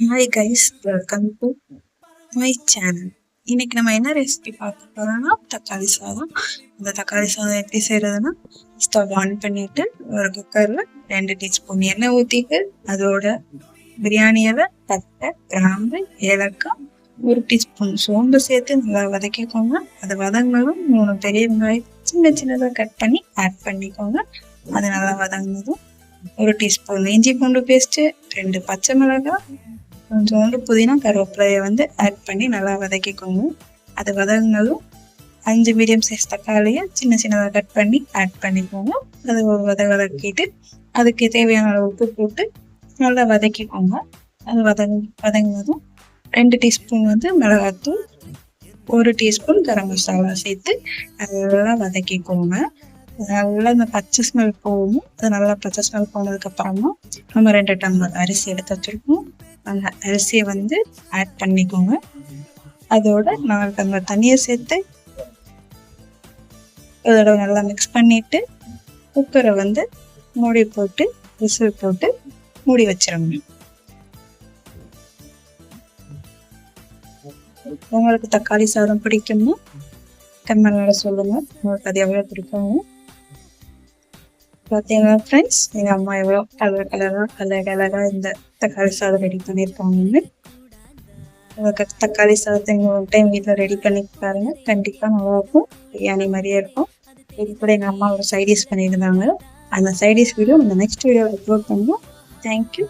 Hi guys, welcome to my channel. இன்னைக்கு நம்ம என்ன ரெசிபி பார்க்க போறோம்னா தக்காளி சாதம். இந்த தக்காளி சாதம் எப்படி செய்யறதுன்னா, ஸ்டவ் ஆன் பண்ணிட்டு ஒரு குக்கர்ல 2 டீஸ்பூன் எண்ணெய் ஊற்றிட்டு அதோட பிரியாணி இலை, பட்டை, கிராம்பு, ஏலக்காய், 1 டீஸ்பூன் சோம்பு சேர்த்து நல்லா வதக்கிக்கோங்க. அது வதங்கினதும் 3 பெரிய வெங்காயம் சின்ன சின்னதாக கட் பண்ணி ஆட் பண்ணிக்கோங்க. அது நல்லா வதங்கினதும் 1 டீஸ்பூன் இஞ்சி பூண்டு பேஸ்ட்டு, 2 பச்சை மிளகாய், கொஞ்சோண்டு புதினா கருவேப்பிலையை ஆட் பண்ணி நல்லா வதக்கிக்கோங்க. அது வதங்கினதும் 5 மீடியம் சைஸ் தக்காளியை சின்ன சின்னதாக கட் பண்ணி ஆட் பண்ணிக்கோங்க. அது வதக்கிட்டு அதுக்கு தேவையான அளவு உப்பு போட்டு நல்லா வதக்கிக்கோங்க. அது வதங்கினதும் 2 டீஸ்பூன் மிளகாத்தூள், 1 டீஸ்பூன் கரம் மசாலா சேர்த்து நல்லா வதக்கிக்கோங்க. நல்லா இந்த பச்சை ஸ்மெல் போகணும். அது நல்லா பச்சை ஸ்மெல் போனதுக்கு அப்புறமா நம்ம 2 டம்ளர் அரிசி எடுத்து வச்சிருக்கோம். அந்த அரிசியை ஆட் பண்ணிக்கோங்க. அதோட 4 டம்ளர் தண்ணியை சேர்த்து அதோட நல்லா மிக்ஸ் பண்ணிட்டு குக்கரை மூடி போட்டு விசில் போட்டு மூடி வச்சிருங்க. உங்களுக்கு தக்காளி சாதம் பிடிக்கும்னா கமெண்ட்ல சொல்லுங்க, உங்களுக்கு அது எவ்வளோ பிடிக்கும். பார்த்தீங்களா ஃப்ரெண்ட்ஸ், எங்கள் அம்மா எவ்வளோ கலராக இந்த தக்காளி சாதம் ரெடி பண்ணியிருக்காங்கன்னு. உங்களுக்கு தக்காளி சாதத்தை ஒரு டைம் வீட்டில் ரெடி பண்ணி பாருங்க, கண்டிப்பாக நல்லாயிருக்கும். பிரியாணி மாதிரியே இருக்கும். இது கூட எங்கள் அம்மா ஒரு சைடிஷ் பண்ணியிருந்தாங்க. அந்த சைடிஷ் வீடியோ நம்ம நெக்ஸ்ட் வீடியோவில் அப்லோட் பண்ணுவோம். தேங்க்யூ.